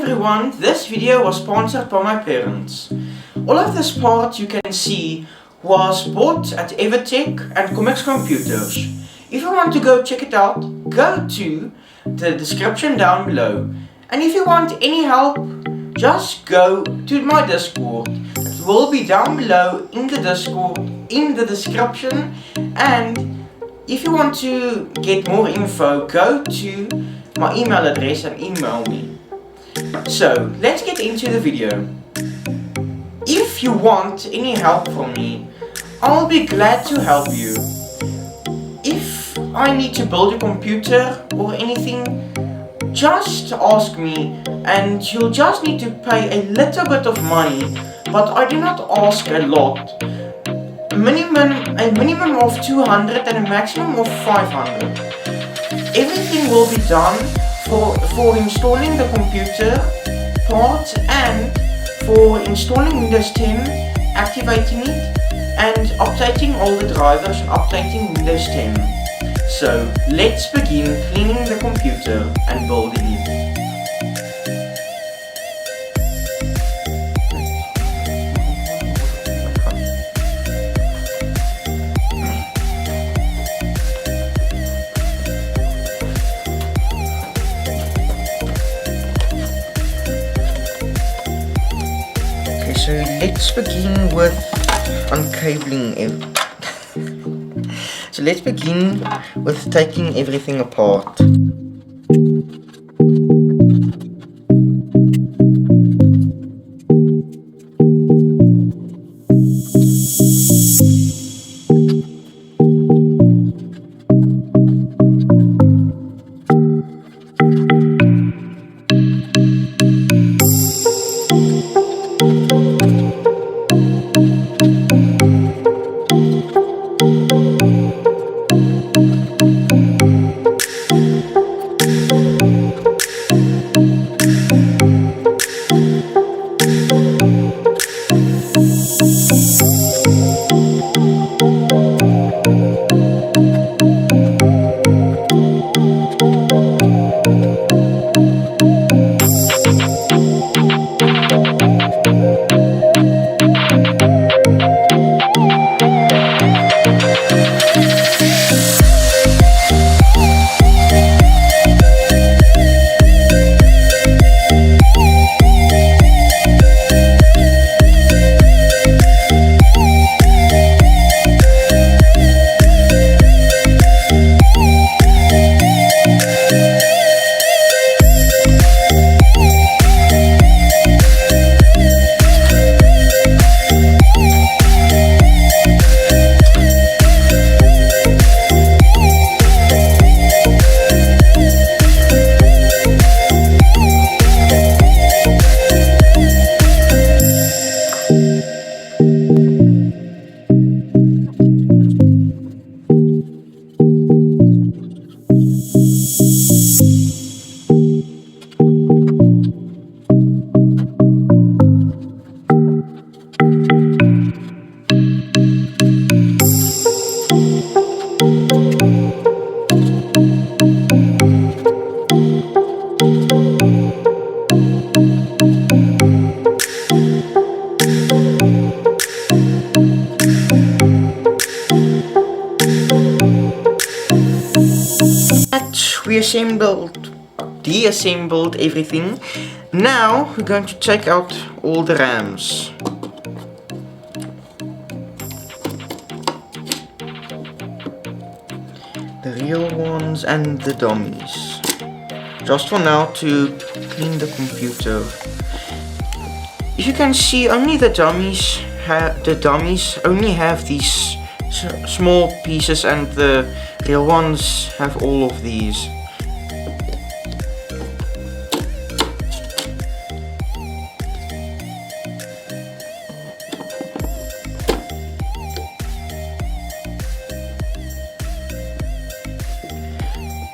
everyone, this video was sponsored by my parents. All of this part you can see was bought at Evertech and Comics Computers. If you want to go check it out, go to the description down below. And if you want any help, just go to my Discord. It will be down below in the Discord, in the description. And if you want to get more info, go to my email address and email me. So, let's get into the video. If you want any help from me, I'll be glad to help you. If I need to build a computer or anything, just ask me and you'll just need to pay a little bit of money, but I do not ask a lot. A minimum of 200 and a maximum of 500. Everything will be done for installing the computer parts and for installing Windows 10, activating it, and updating all the drivers and updating Windows 10. So let's begin cleaning the computer and building it. So let's begin with uncabling it. So let's begin with taking everything apart. We deassembled everything. Now we're going to take out all the RAMs. The real ones and the dummies. Just for now to clean the computer. If you can see, only the dummies only have these small pieces and the real ones have all of these.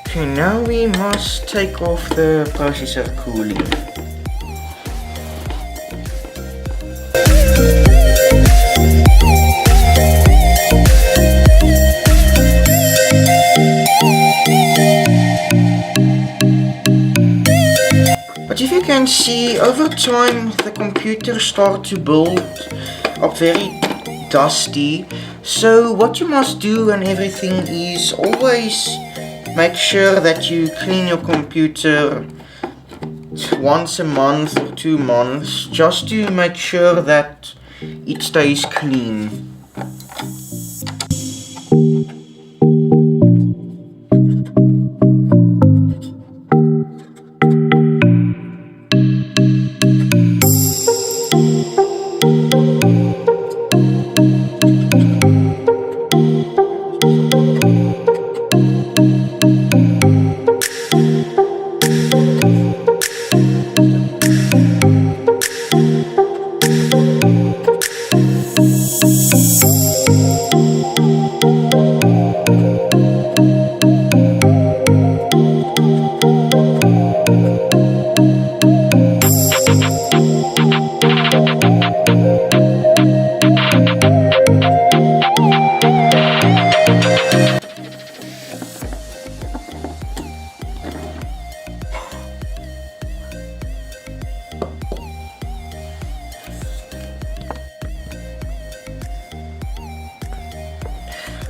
Okay, now we must take off the processor cooling. But if you can see, over time the computer starts to build up very dusty. So what you must do and everything is always make sure that you clean your computer once a month or 2 months, just to make sure that it stays clean.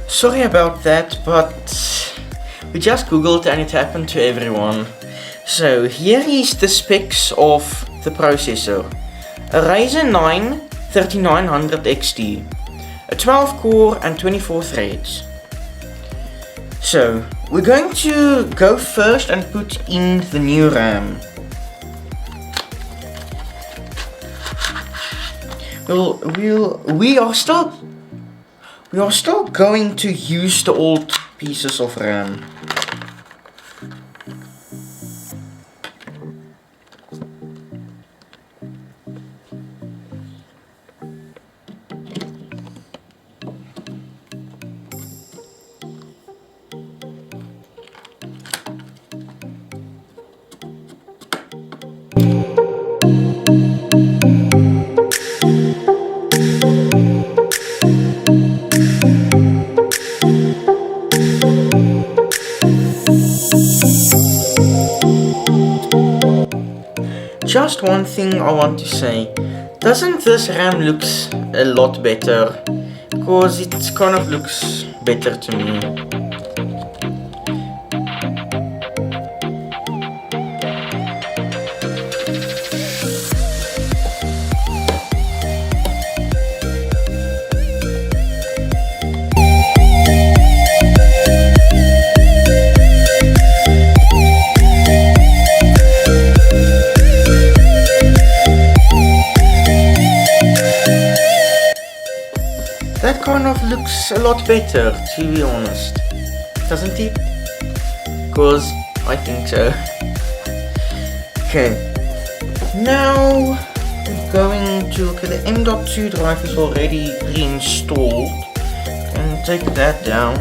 Sorry about that, but we just googled and it happened to everyone. So here is the specs of the processor. A Ryzen 9 3900 XT, a 12 core and 24 threads. So we're going to go first and put in the new RAM. We are still going to use the old pieces of RAM. Just one thing I want to say. Doesn't this RAM looks a lot better? Because it kind of looks better to me. That kind of looks a lot better, to be honest, doesn't it? Because I think so. Okay, now we're going to look at the M.2 drive is already reinstalled, and take that down.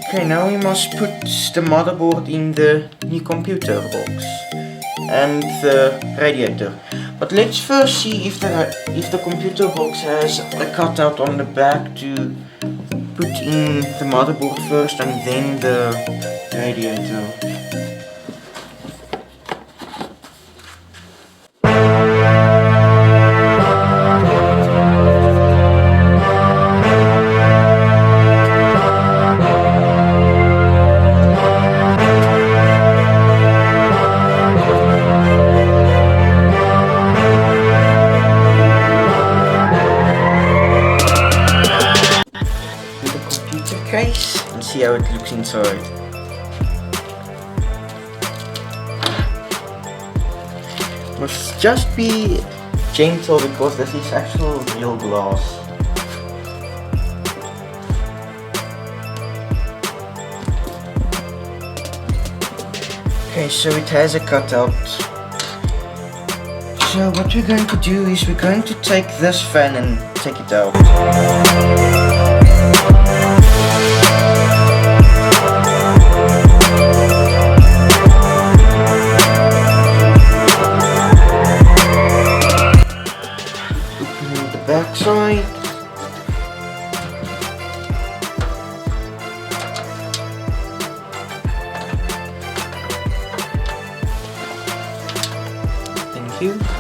Okay, now we must put the motherboard in the new computer box and the radiator. But let's first see if the computer box has a cutout on the back to put in the motherboard first and then the radiator. Case and see how it looks inside. Must just be gentle because this is actual real glass. Okay, so it has a cutout. So what we're going to do is we're going to take this fan and take it out. Backside. Thank you.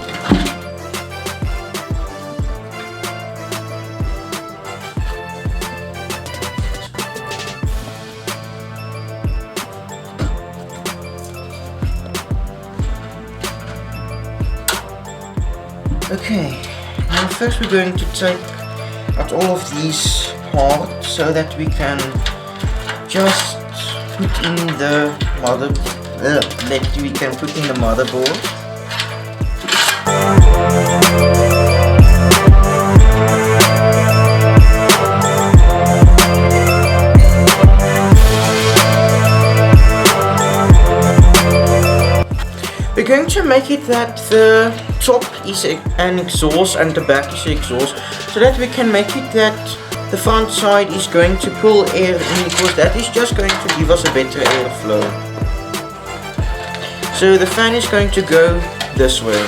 Okay, now first we're going to take out all of these parts so that we can just put in the motherboard. We're going to make it that the top is an exhaust and the back is an exhaust, so that we can make it that the front side is going to pull air in, because that is just going to give us a better airflow. So the fan is going to go this way.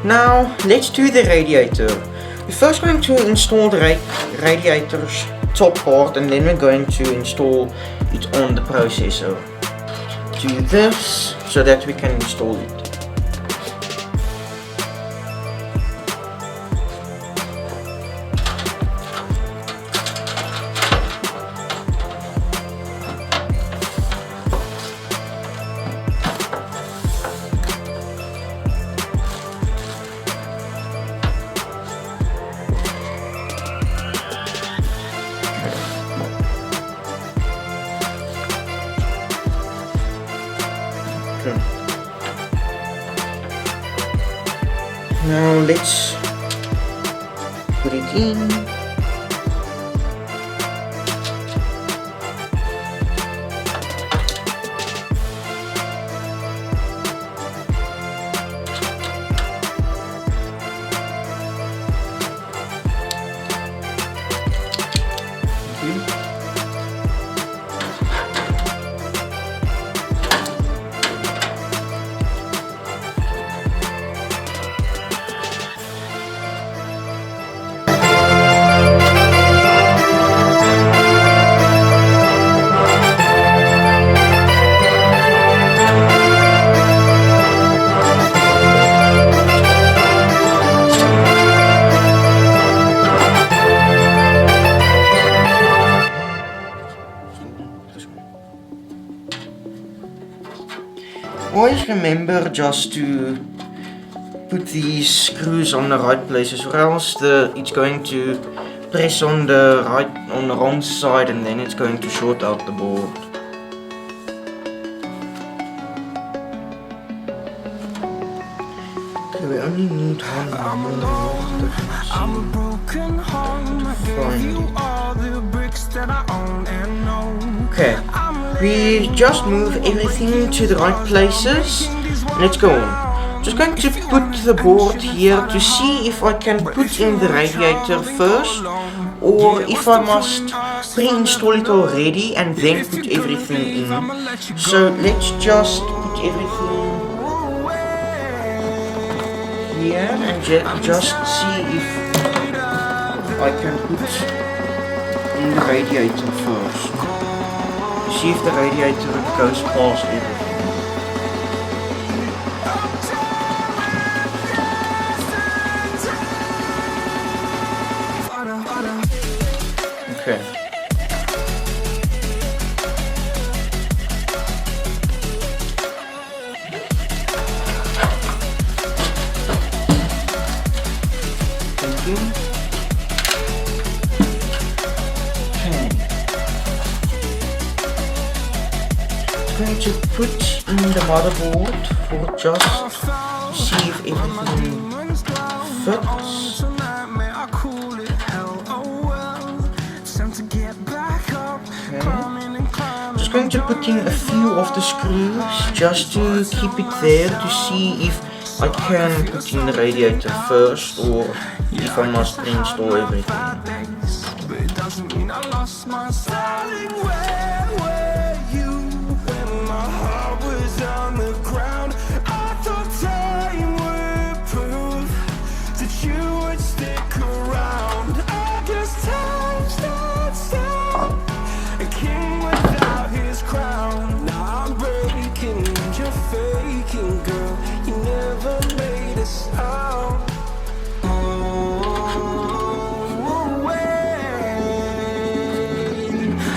Now let's do the radiator. We're first going to install the radiator's top part, and then we're going to install it on the processor. Do this so that we can install it. Now let's put it in. Always remember just to put these screws on the right places, or else it's going to press on the wrong side, and then it's going to short out the board. Okay, we only need one more. I'm a broken home. I gave you all the bricks that I own and know. Okay, we just move everything to the right places. Let's go on. Just going to put the board here to see if I can put in the radiator first, or if I must pre-install it already and then put everything in. So let's just put everything here and just see if I can put in the radiator first. See if the radiator goes past everything. Okay. Thank you. Okay. Going to put in the motherboard for just see if everything fits. Just going to put in a few of the screws just to keep it there, to see if I can put in the radiator first or if I must install everything. faking, girl. You never laid us out. Oh, wait,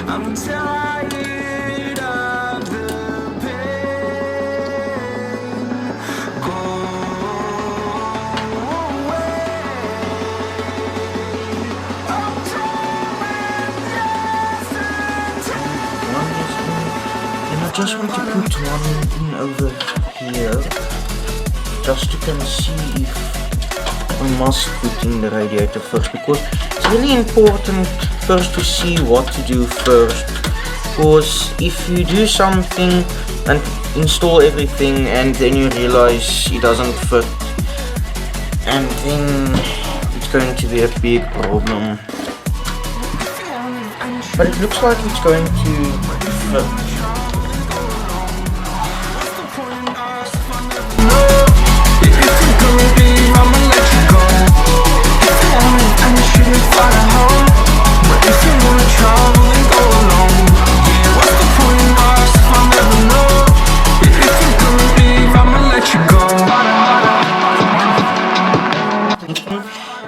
I'm tired of the pain. Go away. And I just want to put one in over here, just to can see if I must put in the radiator first, because it's really important first to see what to do first. Because if you do something and install everything and then you realize it doesn't fit, and then it's going to be a big problem. But it looks like it's going to fit.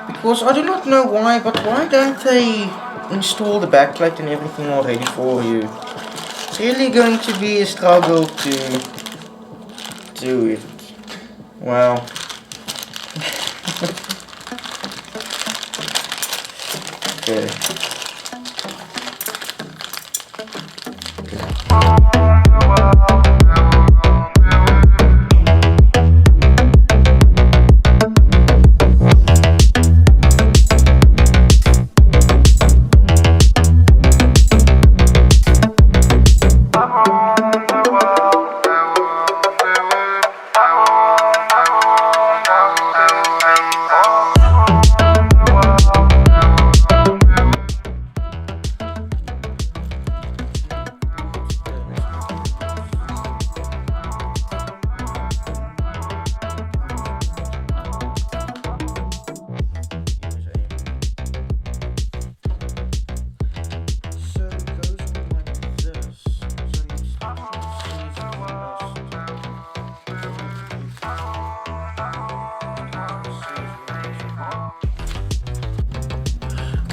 Because I do not know why, but why don't they install the backlight and everything already for you? It's really going to be a struggle to do it. Wow. Okay.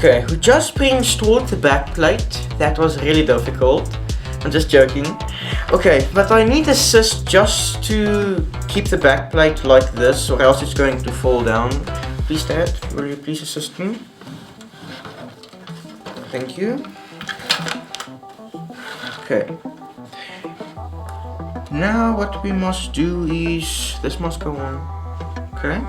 Okay, we just pre-installed the backplate. That was really difficult. I'm just joking. Okay, but I need assist just to keep the backplate like this, or else it's going to fall down. Please, Dad, will you please assist me? Thank you. Okay. Now what we must do is, this must go on. Okay.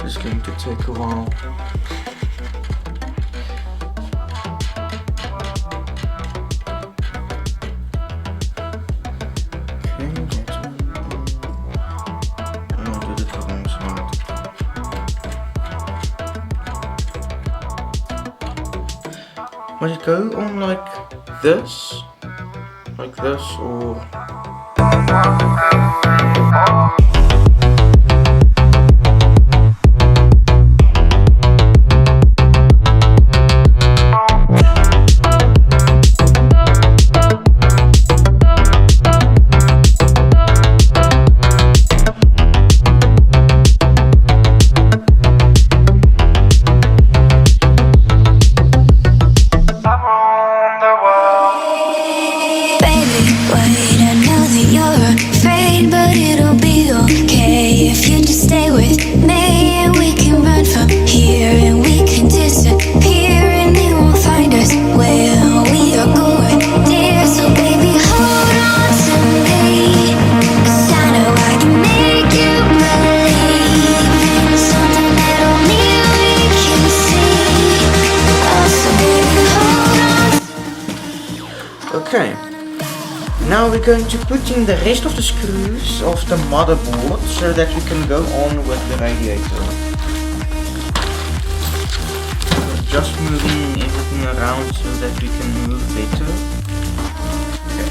It's going to take a while. Okay, that's one. Oh, I did it the wrong side. Must it go on like this? Like this, or... Okay, now we're going to put in the rest of the screws of the motherboard so that we can go on with the radiator. Just moving everything around so that we can move better. Okay.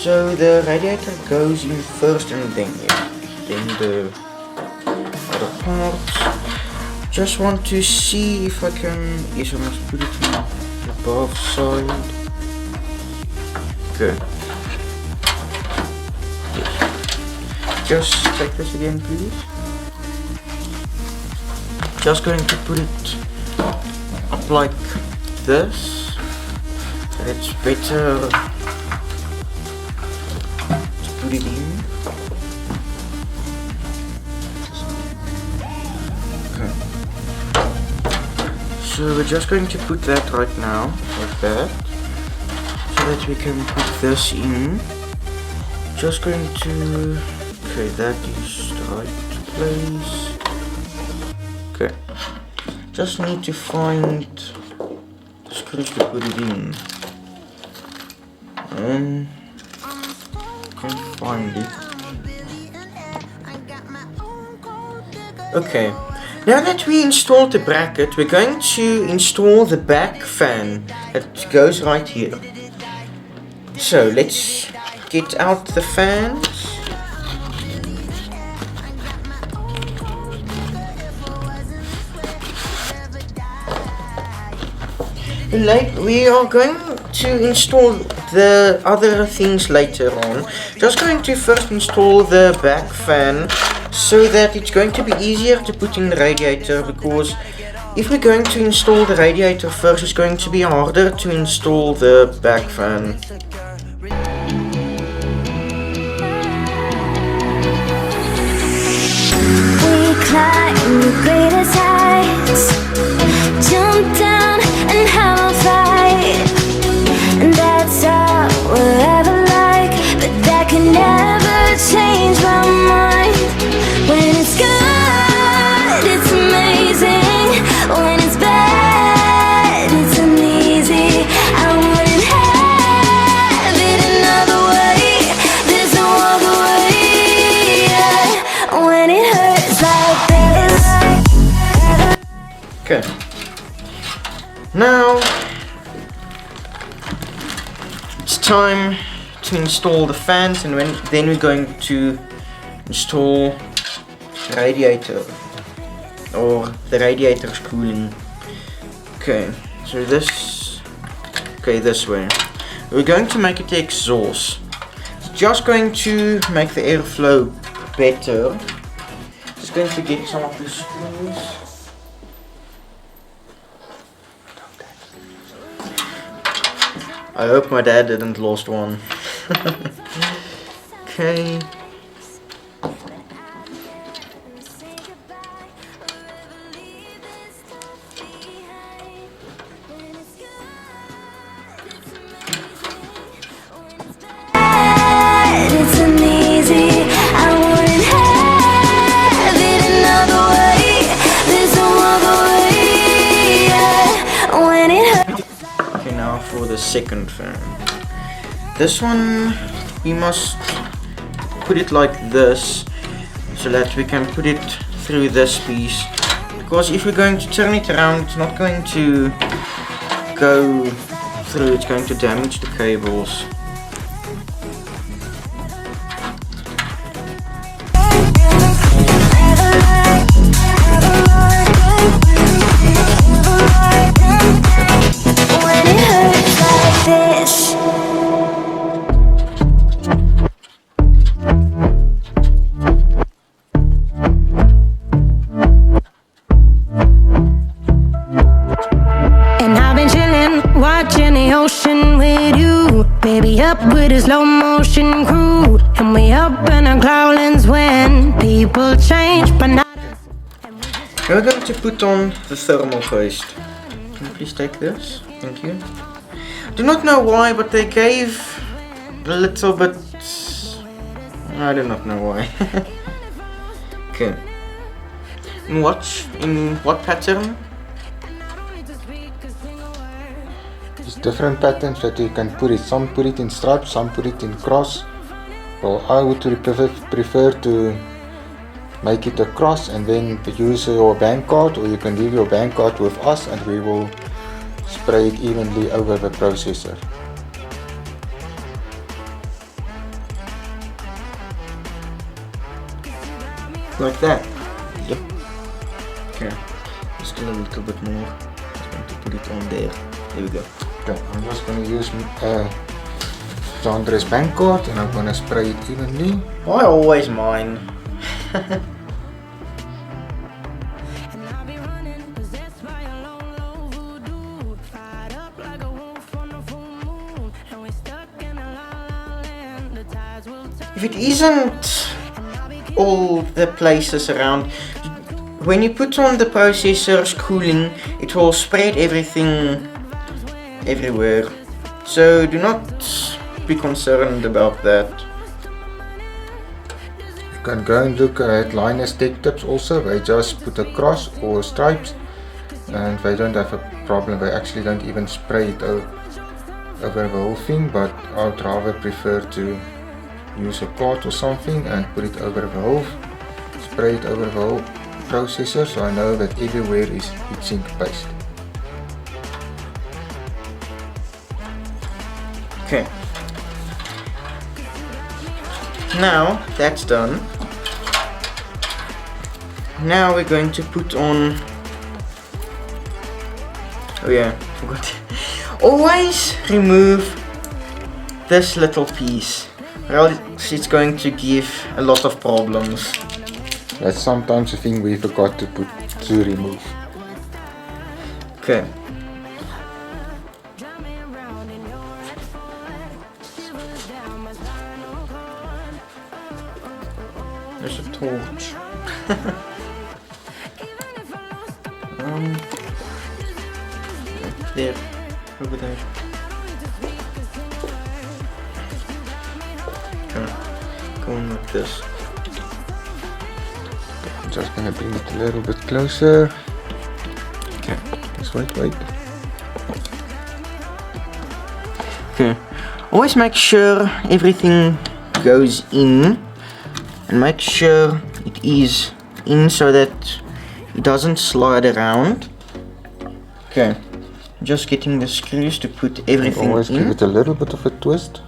So the radiator goes in first and then the other part. Just want to see if I can, yes, I must put it in the above side. Good. Yes. Just take this again, please. Just going to put it up like this. It's better to put it in. So we're just going to put that right now, like that, so that we can put this in. Just going to, okay, that is the right place. Okay, just need to find the screws to put it in. And can't find it. Okay. Now that we installed the bracket, we're going to install the back fan that goes right here. So let's get out the fans. We are going to install the other things later on. Just going to first install the back fan, so that it's going to be easier to put in the radiator, because if we're going to install the radiator first, it's going to be harder to install the back fan. We climb the greatest heights, jump down and have a fight, and that's all we'll ever like, but that can never change my mind. When it's good, it's amazing. When it's bad, it's uneasy. I wouldn't have it another way. There's no other way. Yeah. When it hurts like this. Okay. Now it's time to install the fans, and then we're going to install radiator, or the radiator's cooling. Okay, so this way. We're going to make it the exhaust. It's just going to make the airflow better. Just going to get some of the screws. I hope my dad didn't lost one. Okay. It's uneasy. I wouldn't have it another way. There's no other way. Yeah. When it hurts. Okay, now for the second fan. This one, we must put it like this, so that we can put it through this piece. Because if we're going to turn it around, it's not going to go through, it's going to damage the cables. When it hurts like this. And I've been chillin', watching the ocean with you. Baby, up with a slow motion crew. And we up in our growlings when people change, but not us. We're going to put on the thermal paste. Can you please take this? Thank you. Do not know why, but they gave a little bit. I do not know why. Okay. In what pattern? There's different patterns that you can put it. Some put it in stripes, some put it in cross. Well, I would prefer to make it a cross and then use your bank card, or you can leave your bank card with us and we will spray it evenly over the processor. Like that. Yep. Okay. Just a little bit more. Just going to put it on there. There we go. Okay, I'm just going to use Chandre's bank card and I'm going to spray it evenly. I always mine. If it isn't all the places around, when you put on the processor's cooling, it will spread everything everywhere. So do not be concerned about that. You can go and look at Linus Tech Tips also. They just put a cross or stripes and they don't have a problem. They actually don't even spray it over the whole thing, but I would rather prefer to use a card or something and put it over the whole, spray it over the whole processor, so I know that everywhere is heatsink based. Okay. Now that's done. Now we're going to put on. Oh yeah, forgot. Always remove this little piece, or else it's going to give a lot of problems. That's sometimes a thing we forgot to remove. Okay. There's a torch. There, over there. Okay. Go on with this. I'm just gonna bring it a little bit closer. Okay. Just wait. Okay. Always make sure everything goes in, and make sure it is in so that it doesn't slide around. Okay. Just getting the screws to put everything Always in. give it a little bit of a twist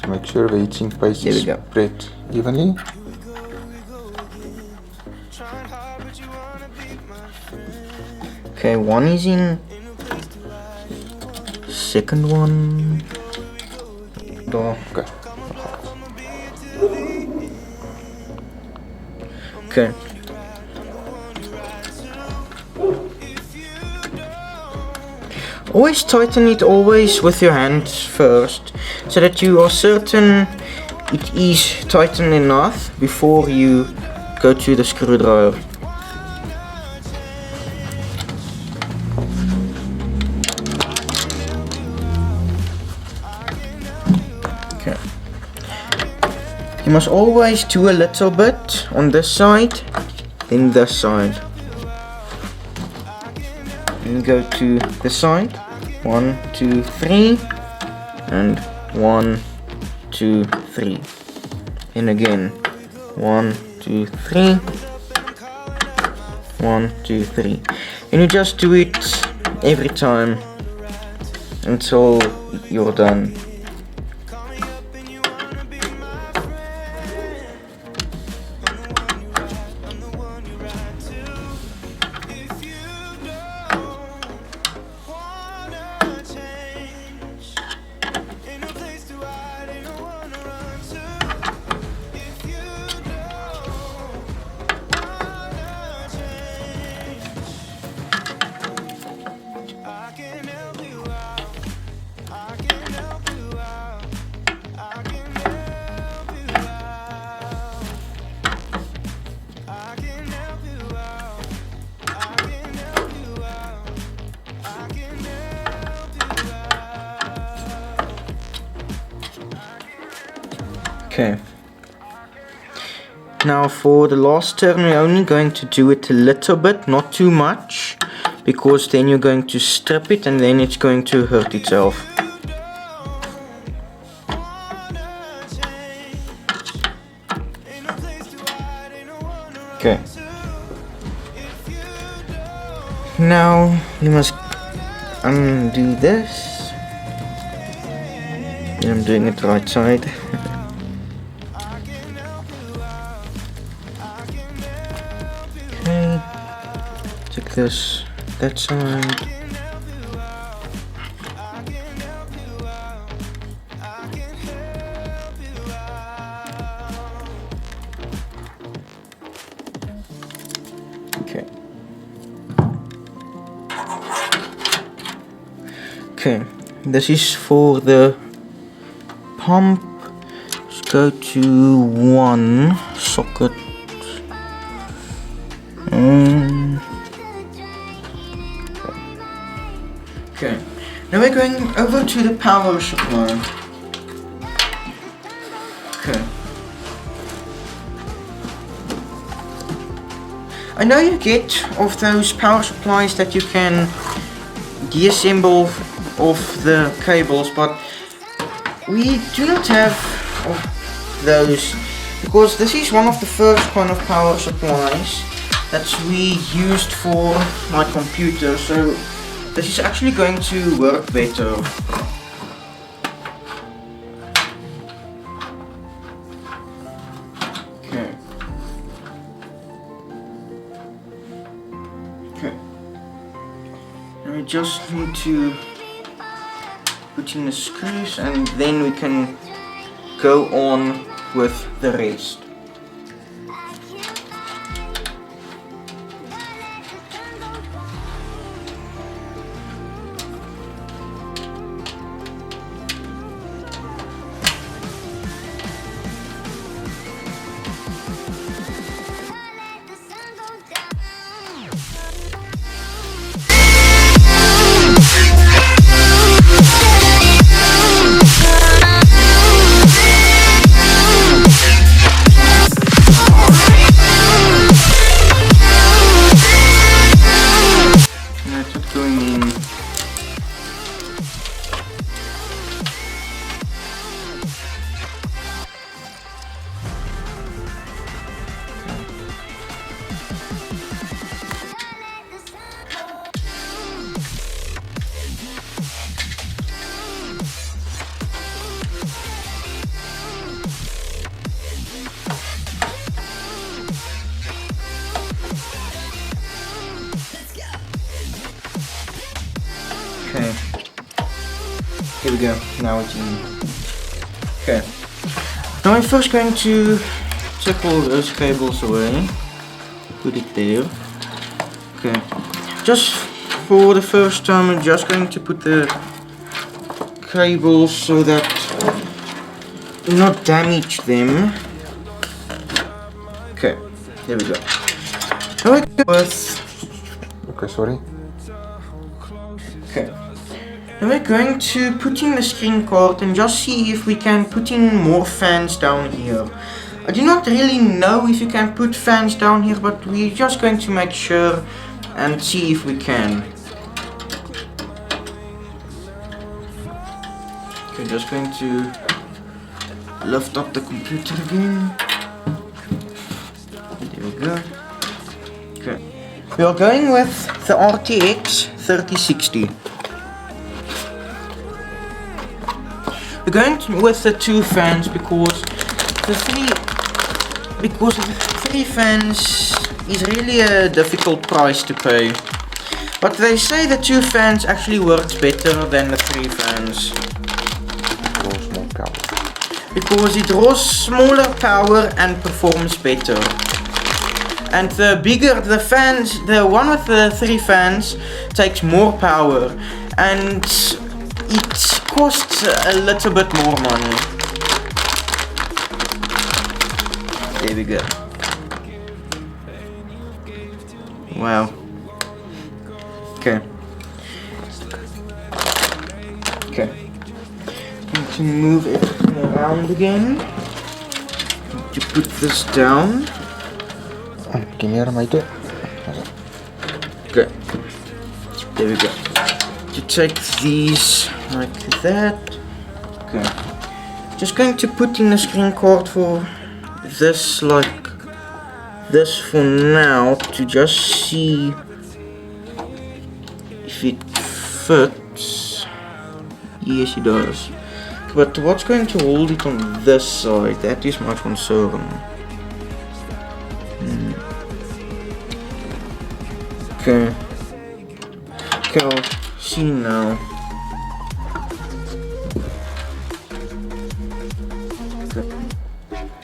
to make sure the heatsink base is spread evenly. Okay, one is in. Second one. Door. Okay. Okay. Always tighten it with your hand first, so that you are certain it is tightened enough before you go to the screwdriver. Okay. You must always do a little bit on this side, then this side. And go to the side. 1, 2, 3, and 1, 2, 3. And again, 1, 2, 3, 1, 2, 3. And you just do it every time until you're done. Okay. Now for the last turn we're only going to do it a little bit, not too much, because then you're going to strip it and then it's going to hurt itself. Okay. Now you must undo this. I'm doing it right side. this that side. Okay. Okay, this is for the pump. Let's go to one socket. Okay, now we're going over to the power supply. Okay. I know you get of those power supplies that you can deassemble off the cables, but we do not have of those because this is one of the first kind of power supplies that we used for my computer, so this is actually going to work better. Okay. Okay. Now we just need to put in the screws and then we can go on with the rest. Okay, here we go, now it's in. Okay, now I'm first going to take all those cables away, put it there. Okay, just for the first time I'm just going to put the cables so that do not damage them. Okay, there we go. Now I go with... Okay, sorry. Okay. Now we're going to put in the screen card and just see if we can put in more fans down here. I do not really know if you can put fans down here, but we're just going to make sure and see if we can. Okay, just going to lift up the computer again. There we go. Okay. We are going with the RTX 3060. We're going with the two fans because the three fans is really a difficult price to pay. But they say the two fans actually works better than the three fans. Draws more power. Because it draws smaller power and performs better. And the bigger the fans, the one with the three fans takes more power and it costs a little bit more money. There we go. Wow. Okay. Okay. Need to move it around again. Need to put this down. Can you hear me too? Okay, there we go. To take these like that. Okay, just going to put in the screen card for this like this for now to just see if it fits. Yes, it does. But what's going to hold it on this side? That is my concern. Okay. see now.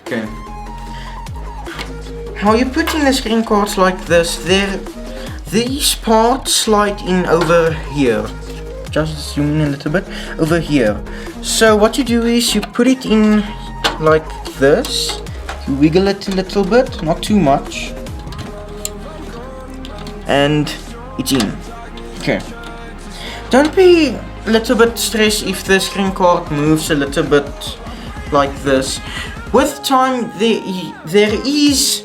Okay. How you put in the screen cards like this, these parts slide in over here. Just zoom in a little bit, over here. So what you do is you put it in like this, you wiggle it a little bit, not too much, and it's in. Okay. Don't be a little bit stressed if the screen card moves a little bit like this. With time, there is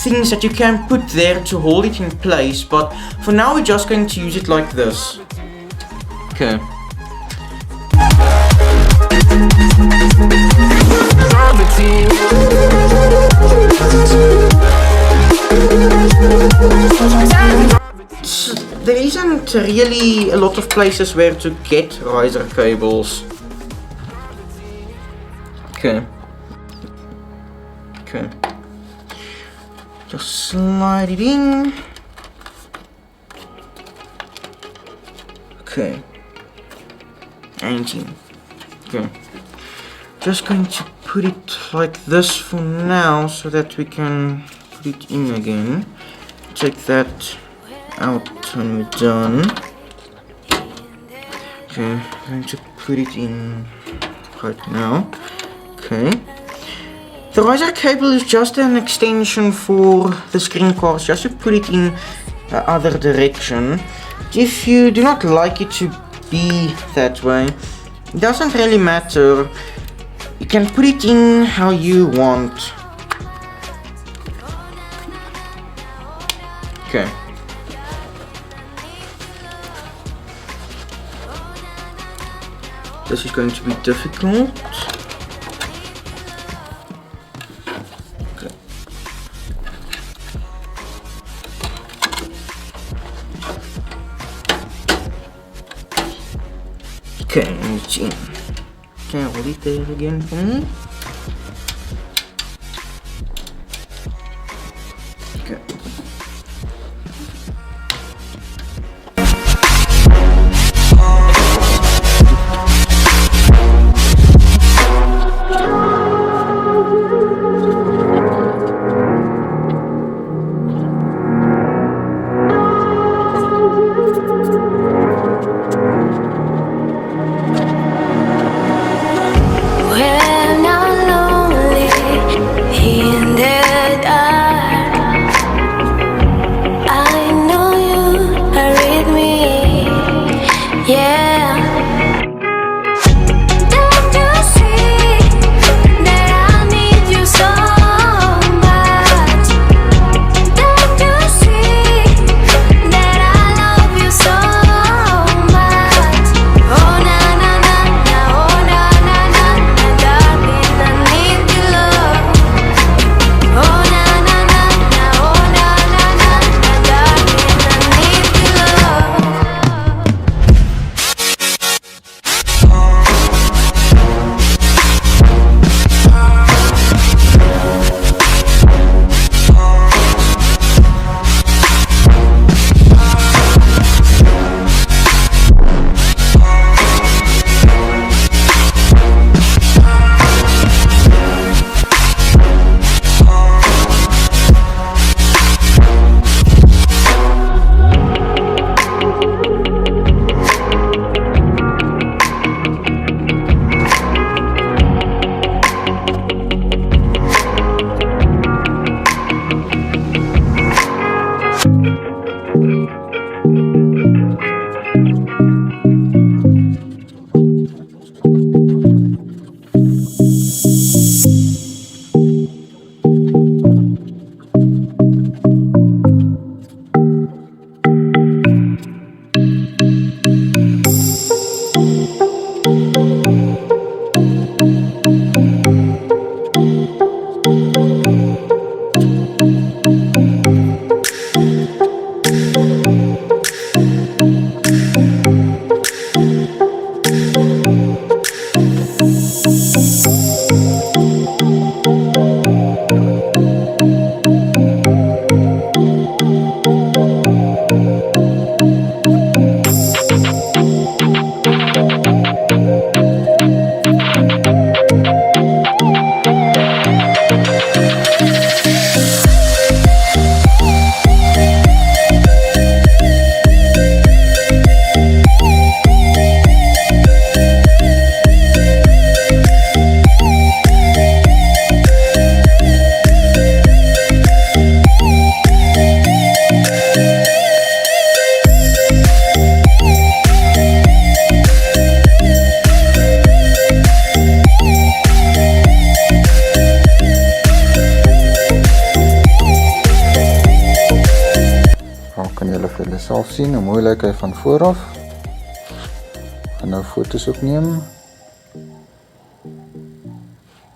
things that you can put there to hold it in place, but for now we're just going to use it like this. Okay. There isn't really a lot of places where to get riser cables. Okay. Okay. Just slide it in. Okay. And in. Okay. Just going to put it like this for now so that we can put it in again. Take that out when we're done. Okay, I'm going to put it in right now. Okay. The riser cable is just an extension for the screen cards, just to put it in the other direction. If you do not like it to be that way, it doesn't really matter. You can put it in how you want. Okay. This is going to be difficult. Okay. Okay, and it's in. Okay, hold it there again for me. Okay. When I sien hoe mooi lyk hy van voor af. En nou foto's opneem.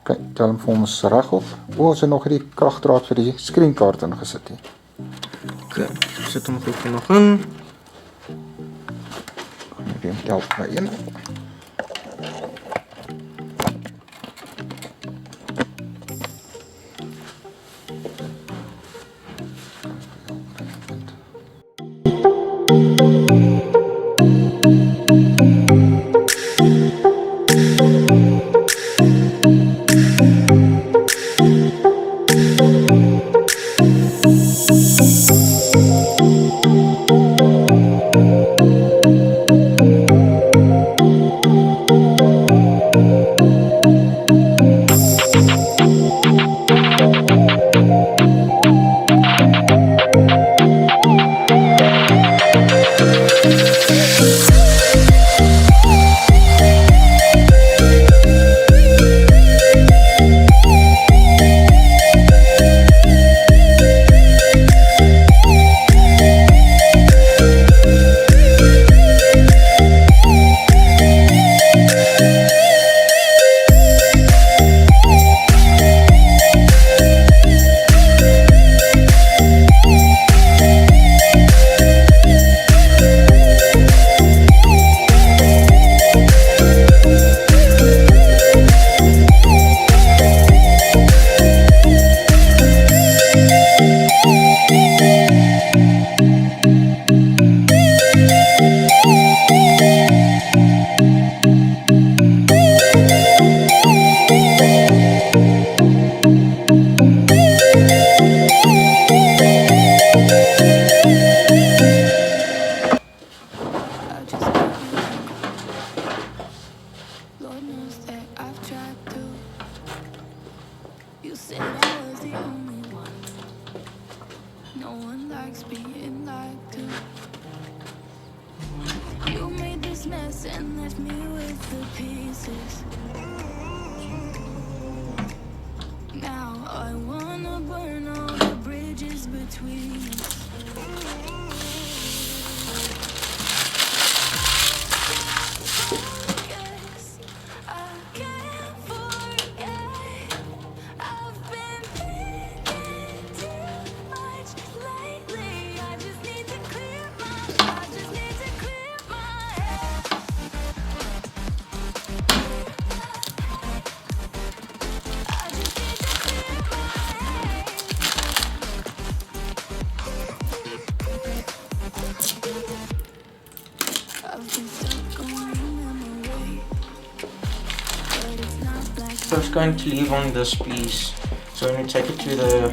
Kyk, tel hom vir ons regop. Ons het nog die kragdraad vir die skreenkaart ingesit hier. Okay, sit hom goed nog in. Ek neem tel by een. Lord knows that I've tried to. You said I was the only one. No one likes being lied to. You made this mess and left me with the pieces. Now I wanna burn all the bridges between us. So I was going to leave on this piece, so I'm going to take it to the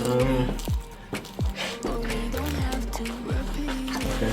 room. Okay.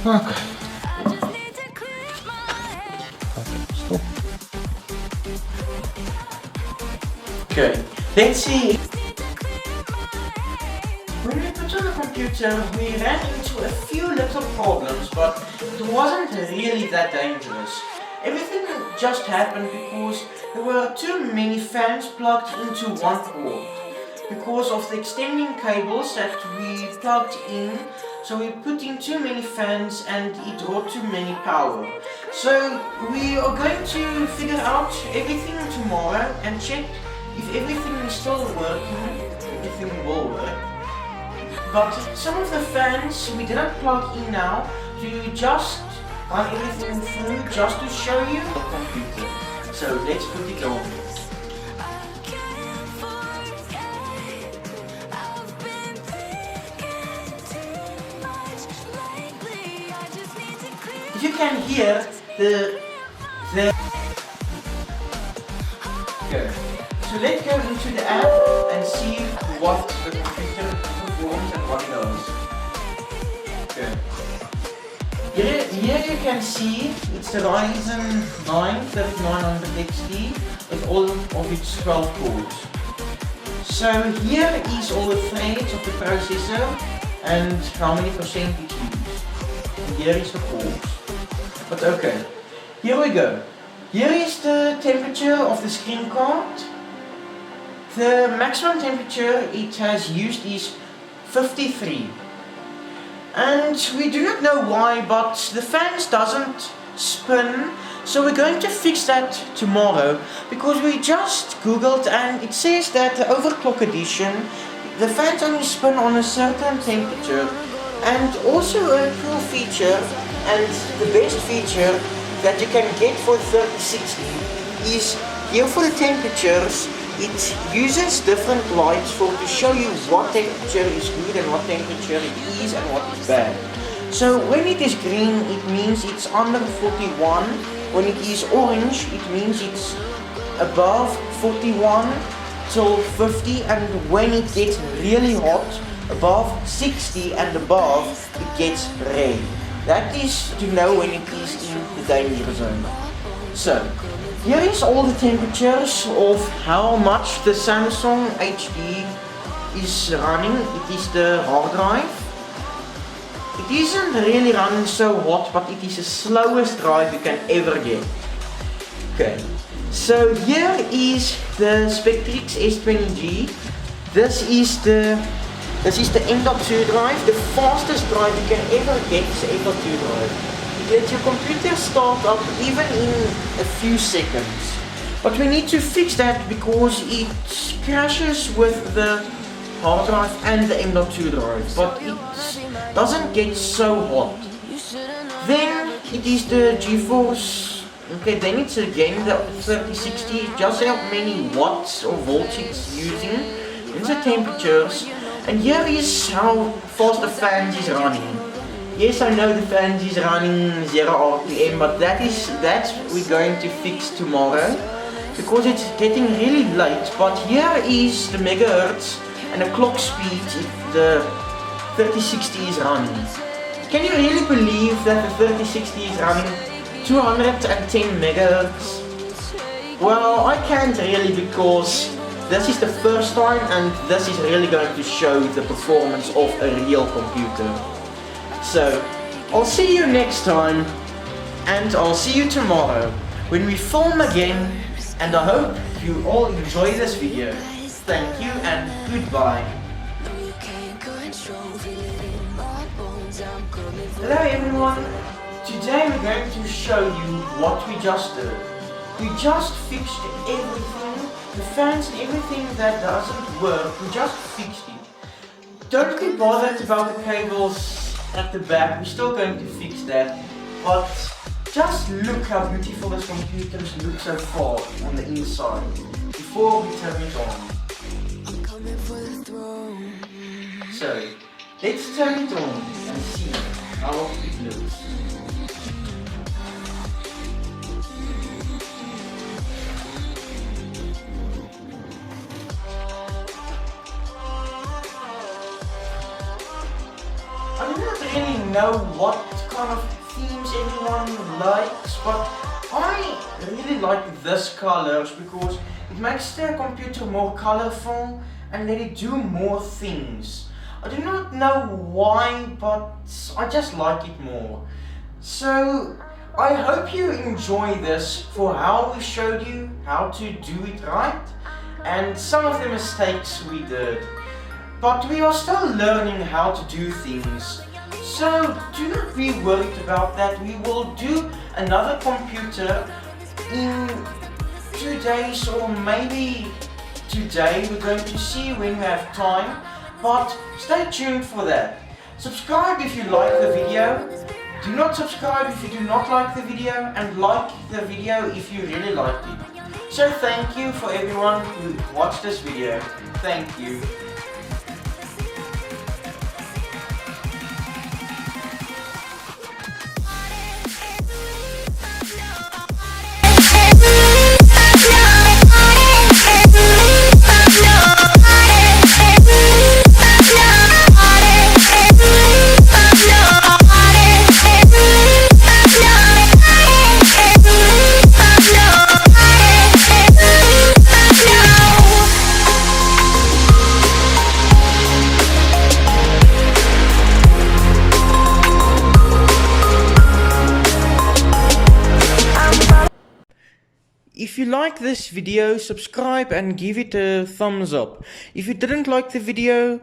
Okay. Stop. Okay, let's see. When we put on the computer, we ran into a few little problems, but it wasn't really that dangerous. Everything just happened because there were too many fans plugged into one port. Because of the extending cables that we plugged in, so we put in too many fans and it draw too many power. So we are going to figure out everything tomorrow and check if everything is still working, everything will work. But some of the fans we didn't plug in now to just run everything through, just to show you the computer. So let's put it on. Lately you can hear the okay. So let's go into the app and see what the computer performs and what it does. Okay. Here you can see it's the Ryzen 9 3900 XT with all of its 12 cores. So here is all the threads of the processor and how many percent it's used. And here is the cores. But okay, here we go. Here is the temperature of the screen card. The maximum temperature it has used is 53. And we do not know why, but the fans doesn't spin. So we're going to fix that tomorrow, because we just googled and it says that the overclock edition, the fans only spin on a certain temperature. And also a cool feature and the best feature that you can get for 3060 is here for the temperatures. It uses different lights to show you what temperature is good and what temperature it is and what is bad. So when it is green, it means it's under 41. When it is orange, it means it's above 41 till 50. And when it gets really hot, above 60 and above, it gets red. That is to know when it is in the danger zone. So here is all the temperatures of how much the Samsung HD is running. It is the hard drive. It isn't really running so hot, but it is the slowest drive you can ever get. Okay, so here is the Spectrix S20G. This is the M.2 drive, the fastest drive you can ever get is the M.2 drive. It lets your computer start up even in a few seconds. But we need to fix that because it crashes with the hard drive and the M.2 drive, but it doesn't get so hot. Then it is the GeForce. Okay, then it's again the 3060, just how many watts or volts it's using. It's the temperatures. And here is how fast the fans is running. Yes, I know the fans is running 0 RPM, but that's we're going to fix tomorrow because it's getting really late. But here is the megahertz and the clock speed if the 3060 is running. Can you really believe that the 3060 is running 210 megahertz? Well, I can't really, because this is the first time and this is really going to show the performance of a real computer. So, I'll see you next time and I'll see you tomorrow when we film again, and I hope you all enjoy this video. Thank you and goodbye. Hello everyone, today we're going to show you what we just did. We just fixed everything, the fans and everything that doesn't work, we just fixed it. Don't be bothered about the cables at the back, we're still going to fix that. But just look how beautiful this computer looks so far on the inside before we turn it on. So, let's turn it on and see how it looks. I do not really know what kind of themes everyone likes, but I really like this colors because it makes the computer more colorful and let it do more things. I do not know why, but I just like it more. So I hope you enjoy this for how we showed you how to do it right and some of the mistakes we did. But we are still learning how to do things. So do not be worried about that. We will do another computer in 2 days or maybe today. We're going to see when we have time. But stay tuned for that. Subscribe if you like the video. Do not subscribe if you do not like the video, and like the video if you really liked it. So thank you for everyone who watched this video. Thank you. if you like this video, subscribe and give it a thumbs up. If you didn't like the video,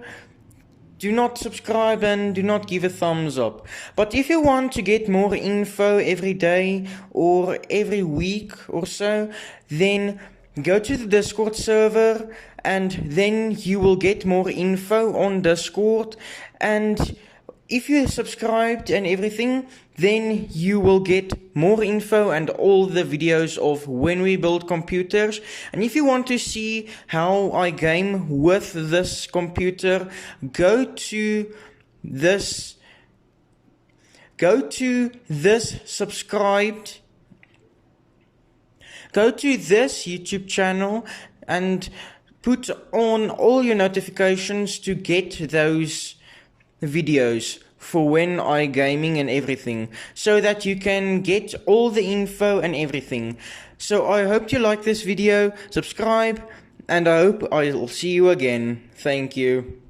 do not subscribe and do not give a thumbs up. But if you want to get more info every day or every week or so, then go to the Discord server and then you will get more info on Discord. And if you subscribed and everything, then you will get more info and all the videos of when we build computers. And if you want to see how I game with this computer, go to this YouTube channel and put on all your notifications to get those videos for when I gaming and everything, so that you can get all the info and everything. So I hope you like this video, subscribe, and I hope I'll see you again. Thank you.